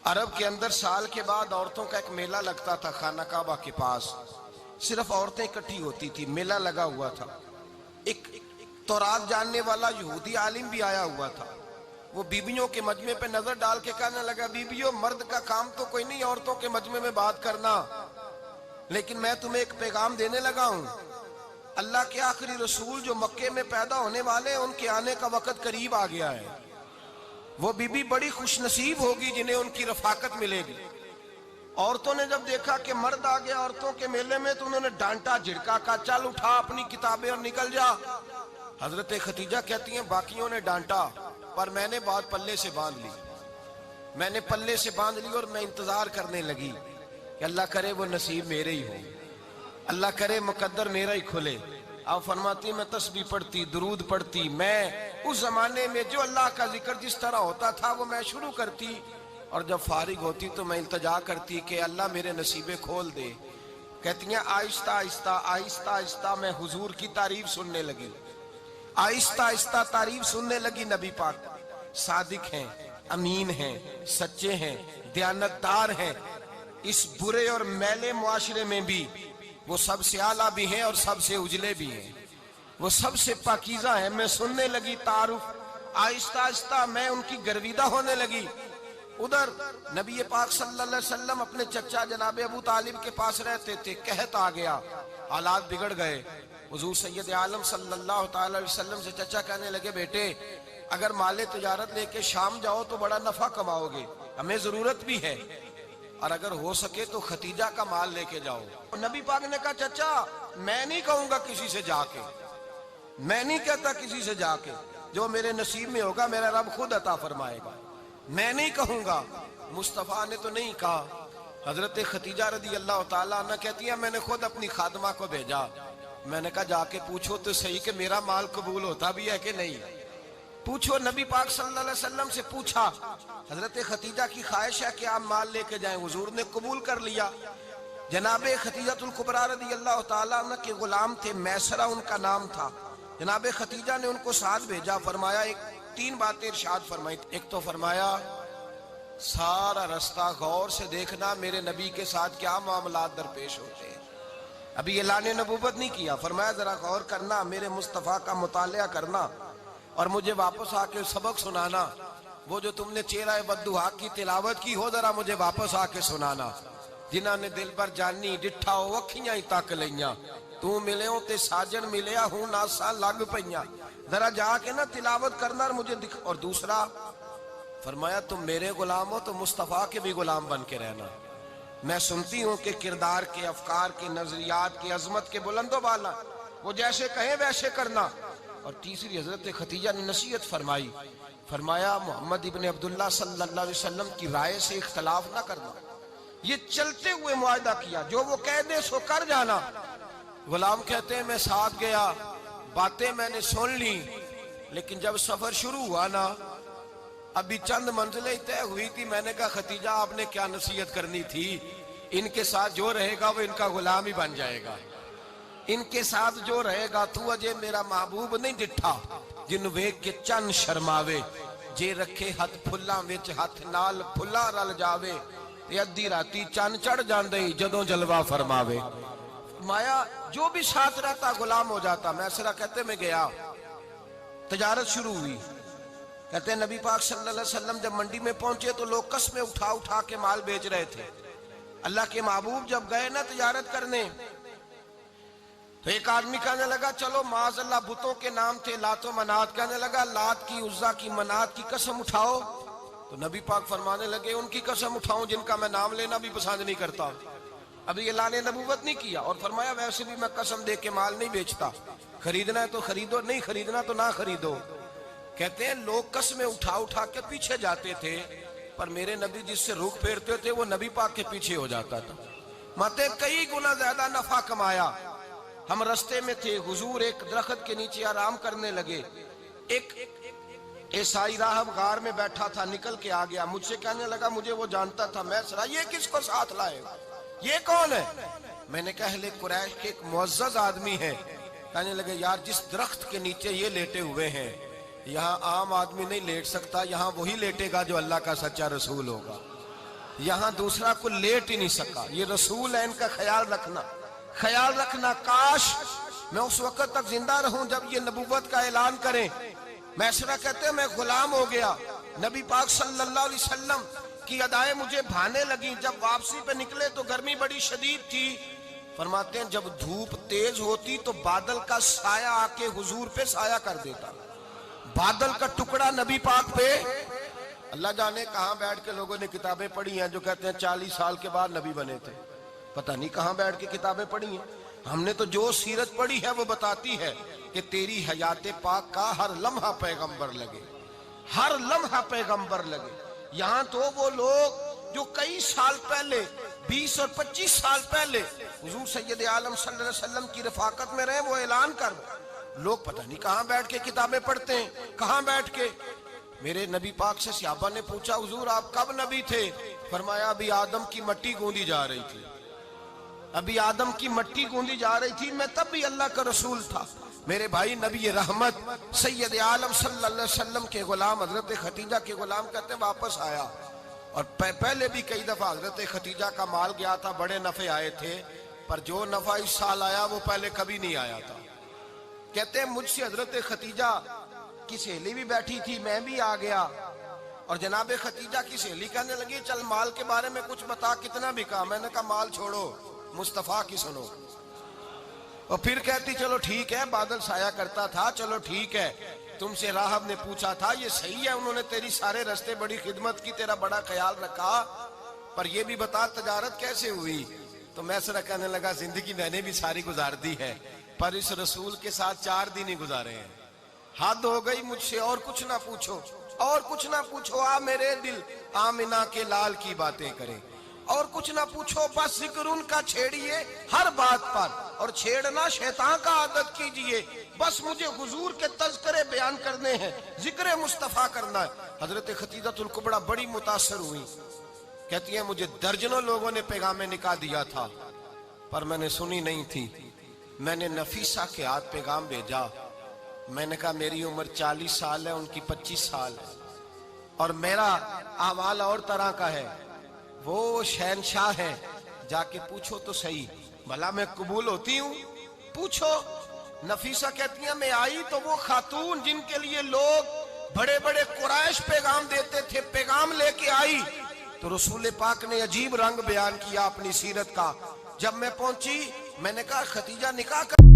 अरब के अंदर साल के बाद औरतों का एक मेला लगता था खाना काबा के पास। सिर्फ औरतें इकट्ठी होती थी, मेला लगा हुआ था। एक तौरात जानने वाला यहूदी आलिम भी आया हुआ था। वो बीबियों के मजमे पे नजर डाल के कहने लगा, बीबियों, मर्द का काम तो कोई नहीं औरतों के मजमे में बात करना, लेकिन मैं तुम्हें एक पैगाम देने लगा हूं। अल्लाह के आखिरी रसूल जो मक्के में पैदा होने वाले, उनके आने का वक्त करीब आ गया है। वो बीबी बड़ी खुशनसीब होगी जिन्हें उनकी रफाकत मिलेगी। औरतों ने जब देखा कि मर्द आ गया औरतों के मेले में, तो उन्होंने डांटा, झिड़का, का चल उठा अपनी किताबें और निकल जा। हजरत खतीजा कहती हैं, बाकियों ने डांटा पर मैंने बात पल्ले से बांध ली। मैंने पल्ले से बांध ली और मैं इंतजार करने लगी कि अल्लाह करे वो नसीब मेरे ही हो, अल्लाह करे मुकद्दर मेरा ही खुले। आप फरमाती, मैं तस्बीह पढ़ती, दुरूद पढ़ती, मैं उस जमाने में जो अल्लाह का जिक्र जिस तरह होता था वो मैं शुरू करती, और जब फारिग होती तो मैं इल्तजा करती कि अल्लाह मेरे नसीबे खोल दे। कहती हैं, आहिस्ता आहिस्ता आहिस्ता आहिस्ता मैं हुजूर की तारीफ सुनने लगी। आहिस्ता आहिस्ता तारीफ सुनने लगी। नबी पाक सादिक हैं, अमीन हैं, सच्चे हैं, दयानतदार हैं। इस बुरे और मैले मुआशरे में भी वो सबसे आला भी हैं और सबसे उजले भी हैं, वो सबसे पाकीज़ा है। मैं सुनने लगी तारुफ, आहिस्ता आहिस्ता मैं उनकी गर्विदा होने लगी। उधर नबी पाक सल्लल्लाहु अलैहि वसल्लम अपने चचा जनाब अबू तालिब के पास रहते थे। कहत आ गया, हालात बिगड़ गए। हुजूर सैयद आलम सल्लल्लाहु अलैहि वसल्लम से चचा कहने लगे, बेटे अगर माले तिजारत लेके शाम जाओ तो बड़ा नफा कमाओगे, हमें जरूरत भी है, और अगर हो सके तो खतीजा का माल लेके जाओ। नबी पाक ने कहा, चचा मैं नहीं कहूंगा किसी से जाके, मैं नहीं कहता किसी से जाके, जो मेरे नसीब में होगा मेरा रब खुद अता फरमाएगा, मैं नहीं कहूंगा। मुस्तफा ने तो नहीं कहा। हजरत खतीजा रदी अल्लाह ताला अन्हा कहती है, मैंने खुद अपनी खादमा को भेजा। मैंने कहा जाके पूछो तो सही कि मेरा माल कबूल होता भी है कि नहीं, पूछो। नबी पाक सल्लल्लाहु अलैहि वसल्लम से पूछा। हजरत खतीजा की ख्वाहिश है कि आप माल लेके जाएं। हुजूर ने कबूल कर लिया। जनाबे खतीजतुल कुबरा रदी अल्लाह ताला अन्हा के गुलाम थे, मैसरा उनका नाम था। जनाबे खतीजा ने उनको साथ भेजा। फरमाया, एक 3 बातें इरशाद फरमाई। एक तो फरमाया, सारा रास्ता गौर से देखना मेरे नबी के साथ क्या मामलात दरपेश होते हैं। अभी ऐलान नबूवत नहीं किया। फरमाया, जरा गौर करना, मेरे मुस्तफ़ा का मुतालिया करना और मुझे वापस आके सबक सुनाना। वो जो तुमने चेहरा बद्दुहा की तिलावत की हो, जरा मुझे वापस आके सुनाना। जिन्होंने दिल पर जानी डिठा हो अखियां ही तक लिया, तू मिले हो ते साजन मिलिया हूं नासा लग पईया, जरा जाके ना तिलावत करना और मुझे दिख। और दूसरा फरमाया, तुम मेरे गुलाम हो तो मुस्तफ़ा के भी गुलाम बन के रहना। मैं सुनती हूँ कि किरदार के, अफकार के, नजरियात के, अजमत के बुलंदो बाला, वो जैसे कहे वैसे करना। और तीसरी हजरत खतीजा ने नसीहत फरमाई। फरमाया, मोहम्मद इब्न अब्दुल्ला सल्लल्लाहु अलैहि वसल्लम की राय से इख्तलाफ ना करना। ये चलते हुए मुआहदा किया, जो वो कह दे सो कर जाना। गुलाम कहते हैं, मैं साथ गया, बातें मैंने सुन ली, लेकिन जब सफर शुरू हुआ ना, अभी चंद मंजिलें तय हुई थी। मैंने कहा, खतीजा आपने क्या नसीहत करनी थी, इनके साथ जो रहेगा वो इनका गुलाम ही बन जाएगा, इनके साथ जो रहेगा। तू अजय मेरा महबूब नहीं डिठा, जिन वेख के चन शर्मावे, जे रखे हथ फुल्लां विच हथ नाल फुल्ला रल जावे, अद्धी राती चन चढ़ जांदे जदों जलवा फरमावे। माया जो भी साथ रहता गुलाम हो जाता। मैसरा कहते मैं गया, तजारत शुरू हुई। कहते नबी पाक सल्लल्लाहु अलैहि वसल्लम जब मंडी में पहुंचे तो लोग कस्में उठा उठा के माल बेच रहे थे। अल्लाह के महबूब जब गए ना तजारत करने, तो एक आदमी कहने लगा, चलो माज़अल्लाह बुतों के नाम थे लात व मनात, कहने लगा लात की, उज़्ज़ा की, मनात की कसम उठाओ। तो नबी पाक फरमाने लगे, उनकी कसम उठाऊं जिनका मैं नाम लेना भी पसंद नहीं करता। अभी ऐलान नबूवत नहीं किया। और फरमाया, वैसे भी मैं कसम दे के माल नहीं बेचता, खरीदना है तो खरीदो, नहीं खरीदना तो ना खरीदो। कहते हैं लोग कसमें उठा उठा के पीछे जाते थे, पर मेरे नबी जिससे रुख फेरते थे वो नबी पाक के पीछे हो जाता था। माते कई गुना ज्यादा नफा कमाया। हम रास्ते में थे, हुजूर एक दरख्त के नीचे आराम करने लगे। एक ईसाई राहब गार में बैठा था, निकल के आ गया। मुझसे कहने लगा, मुझे वो जानता था। मैं सरा, ये किसको साथ लाएगा, ये कौन है? मैंने कहा, अहले कुरैश के एक मुअज़्ज़ज़ आदमी है। कहने लगे, यार जिस दरख्त के नीचे ये लेटे हुए हैं, यहाँ आम आदमी नहीं लेट सकता, यहाँ वही लेटेगा जो अल्लाह का सच्चा रसूल होगा। यहां दूसरा को लेट ही नहीं सका। ये रसूल है, इनका ख्याल रखना, ख्याल रखना। काश मैं उस वक्त तक जिंदा रहूं जब ये नबूवत का ऐलान करें। मैसरा कहते हैं मैं गुलाम हो गया, नबी पाक सल्लल्लाहु अलैहि वसल्लम की अदाएं मुझे भाने लगी। जब वापसी पे निकले तो गर्मी बड़ी शदीद थी। फरमाते हैं जब धूप तेज होती तो बादल का साया आके हुजूर पे साया कर देता। बादल का टुकड़ा नबी पाक पे। अल्लाह जाने कहां बैठ के लोगों ने किताबें पढ़ी हैं जो कहते हैं 40 साल के बाद नबी बने थे। पता नहीं कहां बैठ के किताबें पढ़ी हैं। हमने तो जो सीरत पढ़ी है वो बताती है कि तेरी हयात पाक का हर लम्हा पैगंबर लगे, हर लम्हा पैगंबर लगे। यहां तो वो लोग जो कई साल पहले 20 और 25 साल पहले हुजूर सैयद आलम सल्लल्लाहु अलैहि वसल्लम की रफाकत में रहे, वो ऐलान कर लोग पता नहीं कहां बैठ के किताबें पढ़ते हैं, कहां बैठ के। मेरे नबी पाक से सहाबा ने पूछा हुजूर आप कब नबी थे? फरमाया अभी आदम की मट्टी गूंदी जा रही थी, अभी आदम की मट्टी गूंदी जा रही थी, मैं तब भी अल्लाह का रसूल था। मेरे भाई नबी रहमत सैयद आलम सल्लल्लाहु अलैहि वसल्लम के गुलाम हजरत खतीजा के गुलाम कहते वापस आया। और पहले भी कई दफा हजरत खतीजा का माल गया था, बड़े नफे आए थे, पर जो नफा इस साल आया वो पहले कभी नहीं आया था। कहते मुझसे हजरत खतीजा की सहेली भी बैठी थी, मैं भी आ गया। और जनाब खतीजा की सहेली कहने लगी चल माल के बारे में कुछ बता, कितना बिका? मैंने कहा माल छोड़ो, मुस्तफा की सुनो। और फिर कहती चलो ठीक है, बादल साया करता था, चलो ठीक है। तुमसे राहब ने पूछा था, ये सही है, उन्होंने तेरी सारे रास्ते बड़ी खिदमत की, तेरा बड़ा ख्याल रखा, पर ये भी बता तजारत कैसे हुई? तो मैसरा कहने लगा जिंदगी मैंने भी सारी गुजार दी है, पर इस रसूल के साथ 4 दिन ही गुजारे हैं। हद हो गई मुझसे, और कुछ ना पूछो, और कुछ ना पूछो। आ मेरे दिल आमिना के लाल की बातें करें, और कुछ ना पूछो, बस जिक्र उनका छेड़िए हर बात पर, और छेड़ना शैतान का आदत कीजिए। बस मुझे हुजूर के तज़किरे बयान करने हैं, जिक्र मुस्तफा करना है। हजरत खतीजतुल कुबरा बड़ी मुतासर हुई, कहती है मुझे दर्जनों लोगों ने पैगाम निकाह दिया था, पर मैंने सुनी नहीं थी। मैंने नफीसा के हाथ पैगाम भेजा। मैंने कहा मेरी उम्र 40 साल है, उनकी 25 साल है, और मेरा अहवाल और तरह का है। वो शहनशाह है, जाके पूछो तो सही, भला मैं कबूल होती हूँ? पूछो। नफीसा कहती है मैं आई तो वो खातून जिनके लिए लोग बड़े बड़े कुरैश पैगाम देते थे, पैगाम लेके आई। तो रसूल पाक ने अजीब रंग बयान किया अपनी सीरत का। जब मैं पहुंची मैंने कहा खतीजा निकाह कर